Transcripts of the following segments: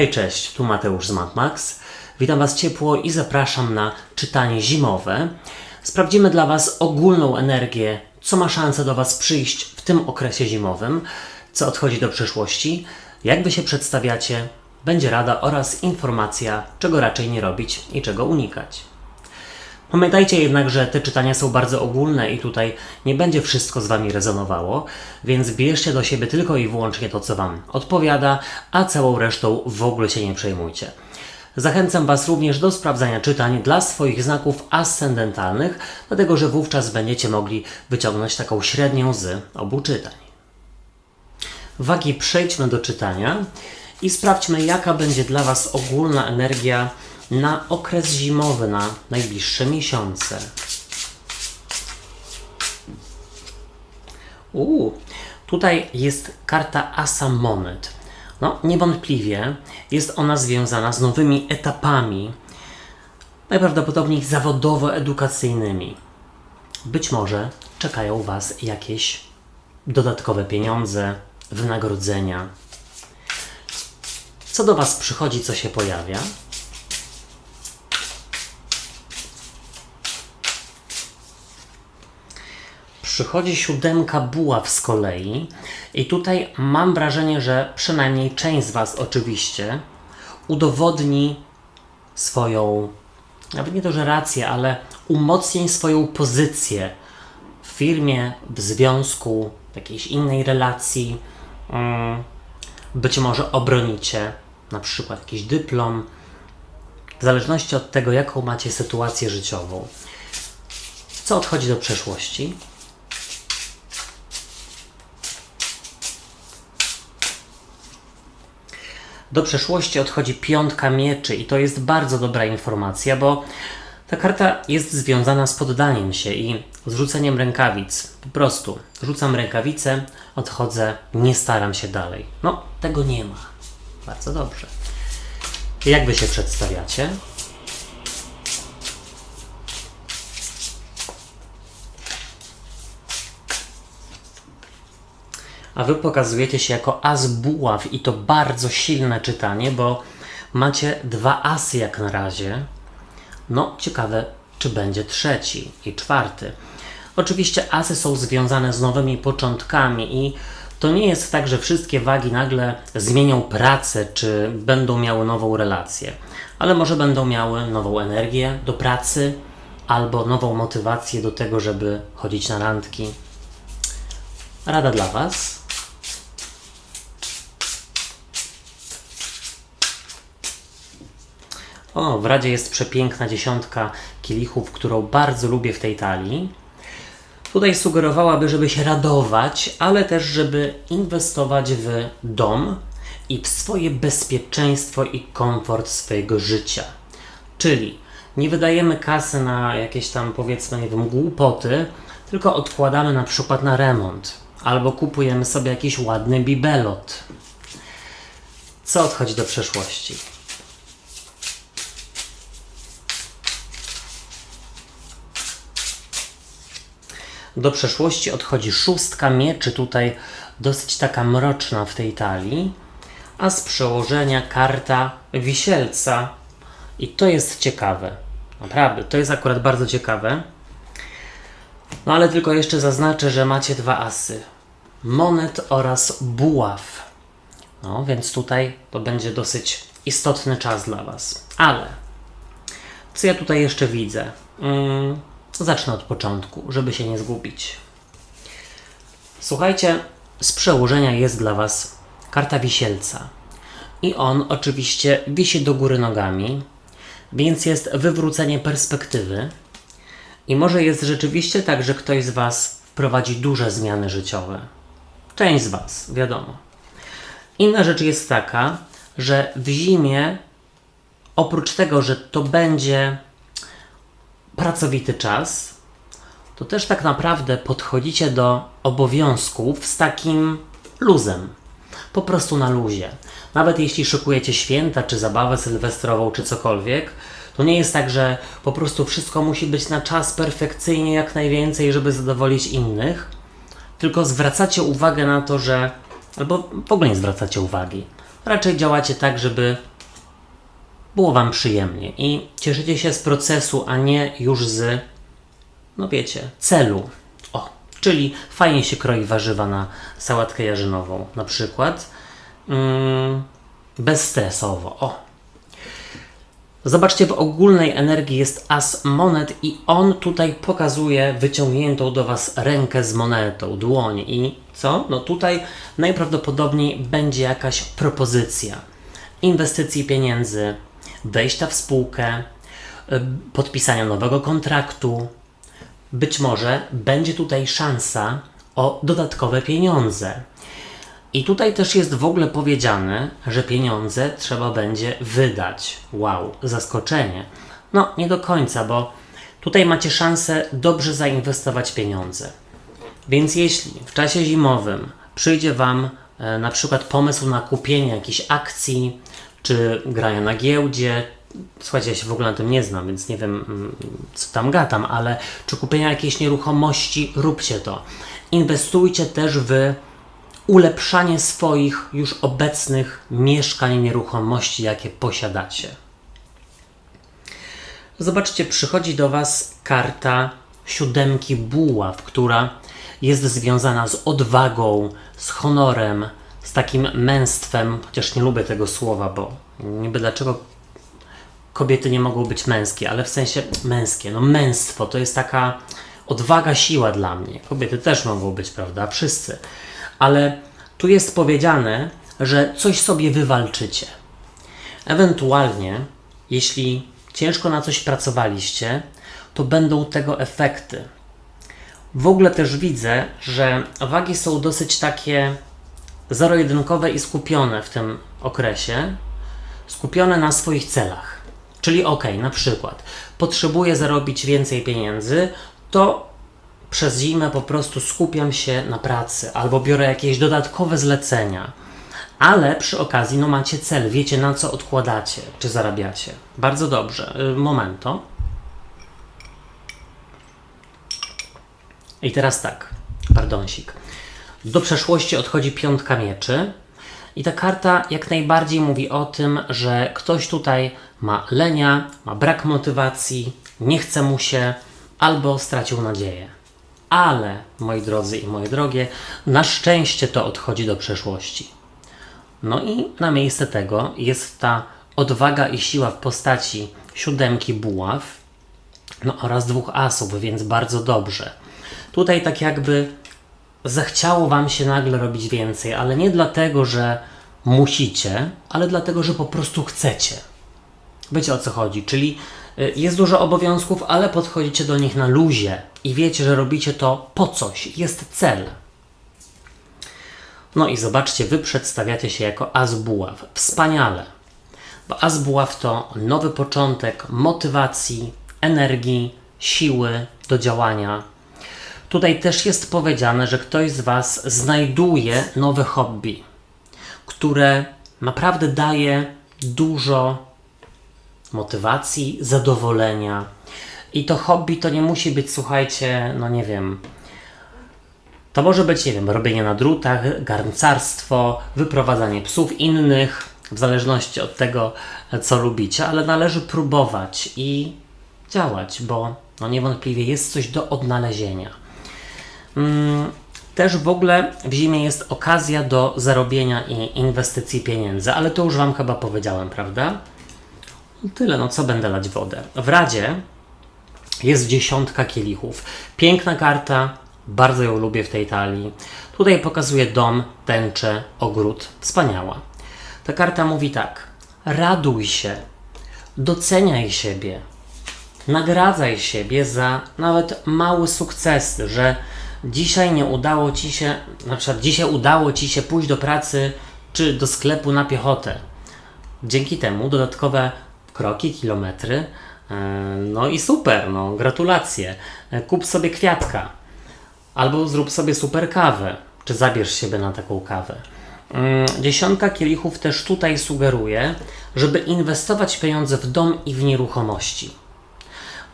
Hej, cześć, tu Mateusz z MatMax. Witam Was ciepło i zapraszam na czytanie zimowe. Sprawdzimy dla Was ogólną energię, co ma szansę do Was przyjść w tym okresie zimowym, co odchodzi do przyszłości, jak Wy się przedstawiacie, będzie rada oraz informacja, czego raczej nie robić i czego unikać. Pamiętajcie jednak, że te czytania są bardzo ogólne i tutaj nie będzie wszystko z Wami rezonowało, więc bierzcie do siebie tylko i wyłącznie to, co Wam odpowiada, a całą resztą w ogóle się nie przejmujcie. Zachęcam Was również do sprawdzania czytań dla swoich znaków ascendentalnych, dlatego że wówczas będziecie mogli wyciągnąć taką średnią z obu czytań. Wagi, przejdźmy do czytania i sprawdźmy, jaka będzie dla Was ogólna energia na okres zimowy, na najbliższe miesiące. Tutaj jest karta Asa Monet. No, niewątpliwie jest ona związana z nowymi etapami, najprawdopodobniej zawodowo-edukacyjnymi. Być może czekają Was jakieś dodatkowe pieniądze, wynagrodzenia. Co do Was przychodzi, co się pojawia? Przychodzi 7 buław z kolei i tutaj mam wrażenie, że przynajmniej część z Was oczywiście udowodni swoją, nawet nie to, że rację, ale umocni swoją pozycję w firmie, w związku, w jakiejś innej relacji. Być może obronicie na przykład jakiś dyplom, w zależności od tego, jaką macie sytuację życiową. Co odchodzi do przeszłości? Do przeszłości odchodzi 5 mieczy i to jest bardzo dobra informacja, bo ta karta jest związana z poddaniem się i zrzuceniem rękawic. Po prostu rzucam rękawice, odchodzę, nie staram się dalej. No, tego nie ma. Bardzo dobrze. Jak Wy się przedstawiacie? A Wy pokazujecie się jako as buław i to bardzo silne czytanie, bo macie 2 asy jak na razie. No, ciekawe, czy będzie 3. i 4. Oczywiście asy są związane z nowymi początkami i to nie jest tak, że wszystkie wagi nagle zmienią pracę, czy będą miały nową relację. Ale może będą miały nową energię do pracy, albo nową motywację do tego, żeby chodzić na randki. Rada dla Was. W Radzie jest przepiękna 10 kielichów, którą bardzo lubię w tej talii. Tutaj sugerowałaby, żeby się radować, ale też, żeby inwestować w dom i w swoje bezpieczeństwo i komfort swojego życia. Czyli nie wydajemy kasy na jakieś tam, powiedzmy, nie wiem, głupoty, tylko odkładamy na przykład na remont. Albo kupujemy sobie jakiś ładny bibelot. Co odchodzi do przeszłości? Do przeszłości odchodzi 6 mieczy, tutaj dosyć taka mroczna w tej talii, a z przełożenia karta Wisielca. I to jest ciekawe. Naprawdę, to jest akurat bardzo ciekawe. No ale tylko jeszcze zaznaczę, że macie 2 asy. Monet oraz buław. No, więc tutaj to będzie dosyć istotny czas dla Was. Ale co ja tutaj jeszcze widzę? Zacznę od początku, żeby się nie zgubić. Słuchajcie, z przełożenia jest dla Was karta Wisielca. I on oczywiście wisi do góry nogami, więc jest wywrócenie perspektywy. I może jest rzeczywiście tak, że ktoś z Was wprowadzi duże zmiany życiowe. Część z Was, wiadomo. Inna rzecz jest taka, że w zimie, oprócz tego, że to będzie pracowity czas, to też tak naprawdę podchodzicie do obowiązków z takim luzem. Po prostu na luzie. Nawet jeśli szykujecie święta, czy zabawę sylwestrową, czy cokolwiek, to nie jest tak, że po prostu wszystko musi być na czas perfekcyjnie, jak najwięcej, żeby zadowolić innych, tylko zwracacie uwagę na to, że albo w ogóle nie zwracacie uwagi. Raczej działacie tak, żeby było Wam przyjemnie i cieszycie się z procesu, a nie już z, no wiecie, celu. O, czyli fajnie się kroi warzywa na sałatkę jarzynową na przykład. Bezstresowo. O. Zobaczcie, w ogólnej energii jest as monet i on tutaj pokazuje wyciągniętą do Was rękę z monetą, dłoń i co? No tutaj najprawdopodobniej będzie jakaś propozycja inwestycji pieniędzy, wejścia w spółkę, podpisania nowego kontraktu. Być może będzie tutaj szansa o dodatkowe pieniądze. I tutaj też jest w ogóle powiedziane, że pieniądze trzeba będzie wydać. Wow, zaskoczenie. No, nie do końca, bo tutaj macie szansę dobrze zainwestować pieniądze. Więc jeśli w czasie zimowym przyjdzie Wam na przykład pomysł na kupienie jakichś akcji, czy grania na giełdzie, słuchajcie, ja się w ogóle na tym nie znam, więc nie wiem, co tam gadam, ale czy kupienia jakiejś nieruchomości, róbcie to. Inwestujcie też w ulepszanie swoich już obecnych mieszkań, nieruchomości, jakie posiadacie. Zobaczcie, przychodzi do Was karta 7 buław, która jest związana z odwagą, z honorem, z takim męstwem, chociaż nie lubię tego słowa, bo niby dlaczego kobiety nie mogą być męskie, ale w sensie męskie, no męstwo to jest taka odwaga, siła dla mnie. Kobiety też mogą być, prawda? Wszyscy. Ale tu jest powiedziane, że coś sobie wywalczycie. Ewentualnie, jeśli ciężko na coś pracowaliście, to będą tego efekty. W ogóle też widzę, że wagi są dosyć takie zero-jedynkowe i skupione w tym okresie. Skupione na swoich celach. Czyli na przykład potrzebuję zarobić więcej pieniędzy, to przez zimę po prostu skupiam się na pracy albo biorę jakieś dodatkowe zlecenia. Ale przy okazji macie cel, wiecie na co odkładacie, czy zarabiacie. Bardzo dobrze. Momento. I teraz tak, pardonsik. Do przeszłości odchodzi 5 mieczy i ta karta jak najbardziej mówi o tym, że ktoś tutaj ma lenia, ma brak motywacji, nie chce mu się albo stracił nadzieję. Ale, moi drodzy i moje drogie, na szczęście to odchodzi do przeszłości. No i na miejsce tego jest ta odwaga i siła w postaci 7 buław, oraz 2 asów, więc bardzo dobrze. Tutaj tak jakby zachciało Wam się nagle robić więcej, ale nie dlatego, że musicie, ale dlatego, że po prostu chcecie. Wiecie o co chodzi, czyli jest dużo obowiązków, ale podchodzicie do nich na luzie i wiecie, że robicie to po coś, jest cel. No i zobaczcie, Wy przedstawiacie się jako as buław. Wspaniale, bo as buław to nowy początek motywacji, energii, siły do działania. Tutaj też jest powiedziane, że ktoś z Was znajduje nowe hobby, które naprawdę daje dużo motywacji, zadowolenia. I to hobby to nie musi być, słuchajcie, nie wiem, to może być, robienie na drutach, garncarstwo, wyprowadzanie psów innych, w zależności od tego, co lubicie, ale należy próbować i działać, bo niewątpliwie jest coś do odnalezienia. Też w ogóle w zimie jest okazja do zarobienia i inwestycji pieniędzy, ale to już Wam chyba powiedziałem, prawda? Tyle, co będę lać wodę. W Radzie jest 10 kielichów. Piękna karta, bardzo ją lubię w tej talii. Tutaj pokazuje dom, tęczę, ogród. Wspaniała. Ta karta mówi tak: raduj się, doceniaj siebie, nagradzaj siebie za nawet małe sukcesy, że dzisiaj nie udało Ci się, na przykład dzisiaj udało Ci się pójść do pracy czy do sklepu na piechotę. Dzięki temu dodatkowe kroki, kilometry, i super, gratulacje. Kup sobie kwiatka albo zrób sobie super kawę, czy zabierz siebie na taką kawę. 10 kielichów też tutaj sugeruje, żeby inwestować pieniądze w dom i w nieruchomości.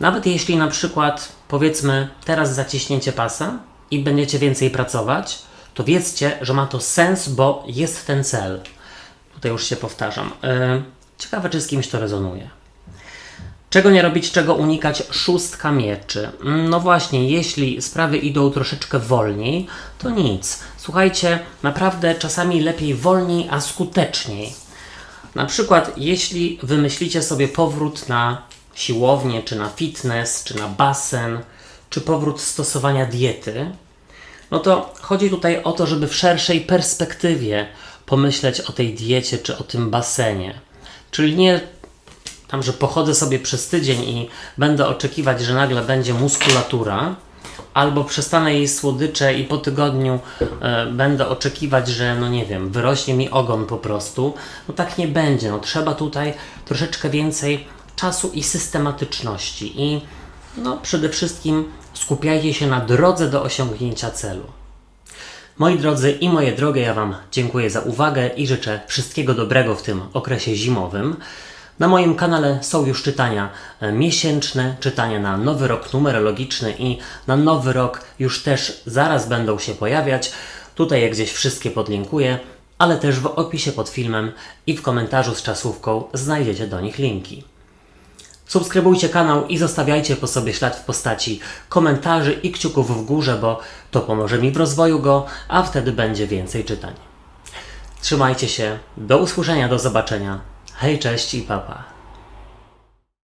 Nawet jeśli na przykład, powiedzmy, teraz zaciśnięcie pasa i będziecie więcej pracować, to wiedzcie, że ma to sens, bo jest ten cel. Tutaj już się powtarzam. Ciekawe, czy z kimś to rezonuje. Czego nie robić, czego unikać? 6 mieczy. No właśnie, jeśli sprawy idą troszeczkę wolniej, to nic. Słuchajcie, naprawdę czasami lepiej wolniej, a skuteczniej. Na przykład, jeśli wymyślicie sobie powrót na siłownię, czy na fitness, czy na basen, czy powrót stosowania diety, no to chodzi tutaj o to, żeby w szerszej perspektywie pomyśleć o tej diecie, czy o tym basenie. Czyli nie tam, że pochodzę sobie przez tydzień i będę oczekiwać, że nagle będzie muskulatura, albo przestanę jeść słodycze i po tygodniu będę oczekiwać, że no nie wiem, wyrośnie mi ogon po prostu. No tak nie będzie. No trzeba tutaj troszeczkę więcej czasu i systematyczności. I no przede wszystkim skupiajcie się na drodze do osiągnięcia celu. Moi drodzy i moje drogie, ja Wam dziękuję za uwagę i życzę wszystkiego dobrego w tym okresie zimowym. Na moim kanale są już czytania miesięczne, czytania na nowy rok numerologiczny i na nowy rok już też zaraz będą się pojawiać. Tutaj je gdzieś wszystkie podlinkuję, ale też w opisie pod filmem i w komentarzu z czasówką znajdziecie do nich linki. Subskrybujcie kanał i zostawiajcie po sobie ślad w postaci komentarzy i kciuków w górze, bo to pomoże mi w rozwoju go, a wtedy będzie więcej czytań. Trzymajcie się, do usłyszenia, do zobaczenia. Hej, cześć i pa, pa.